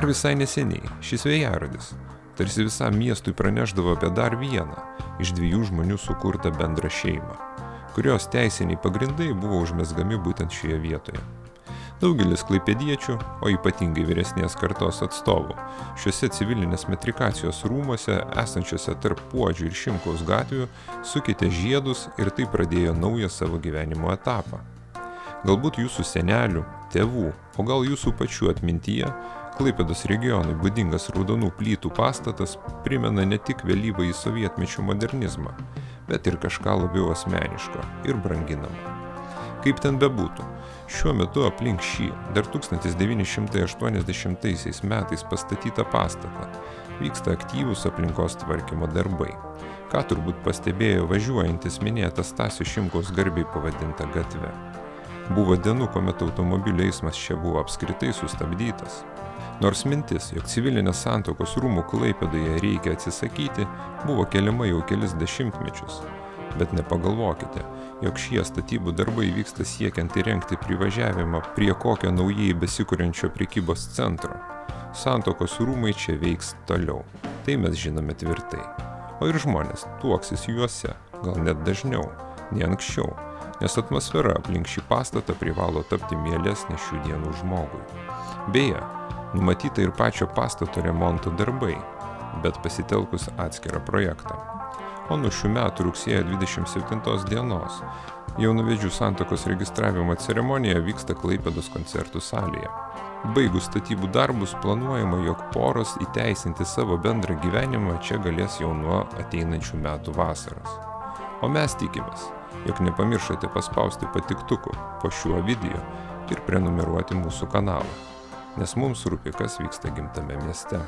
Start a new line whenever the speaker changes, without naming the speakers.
visai neseniai šis vėjarodis tarsi visam miestui praneždavo apie dar vieną iš 2 žmonių sukurtą bendrą šeimą, kurios teisiniai pagrindai buvo užmezgami būtent šioje vietoje. Daugelis klaipėdiečių, o ypatingai vyresnės kartos atstovų, šiuose civilinės metrikacijos rūmuose, esančiuose tarp Puodžių ir Šimkaus gatvių, sukeitė žiedus ir tai pradėjo naują savo gyvenimo etapą. Galbūt jūsų senelių, tėvų, o gal jūsų pačių atmintyje, Klaipėdos regionui būdingas raudonų plytų pastatas primena ne tik vėlyvąjį sovietmečio modernizmą, bet ir kažką labiau asmeniško ir branginamo. Kaip ten bebūtų, šiuo metu aplink šį dar 1980 metais pastatytą pastatą vyksta aktyvūs aplinkos tvarkymo darbai, ką turbūt pastebėjo važiuojantis minėtas Stasio Šimkaus garbei pavadinta gatve. Buvo dienų, kuomet automobilių eismas čia buvo apskritai sustabdytas. Nors mintis, jog civilinės santuokos rūmų Klaipėdoje reikia atsisakyti, buvo keliama jau kelis dešimtmečius. Bet nepagalvokite, jog šie statybų darbai vyksta siekiant įrengti privažiavimą prie kokio naujai besikuriančio prekybos centro. Santuokos rūmai čia veiks toliau, tai mes žinome tvirtai. O ir žmonės tuoksis juose, gal net dažniau, nei anksčiau, nes atmosfera aplink šį pastatą privalo tapti mielesnė šių dienų žmogui. Beje, numatyta ir pačio pastato remonto darbai, bet pasitelkus atskirą projektą. O nuo šių metų rugsėjo 27 dienos jaunavedžių santuokos registravimo ceremonija vyksta Klaipėdos koncertų salėje. Baigus statybų darbus planuojama, jog poros įteisinti savo bendrą gyvenimą čia galės jau nuo ateinančių metų vasaros. O mes tikimės, jog nepamiršote paspausti patiktukų po šiuo video ir prenumeruoti mūsų kanalą, nes mums rūpi, kas vyksta gimtame mieste.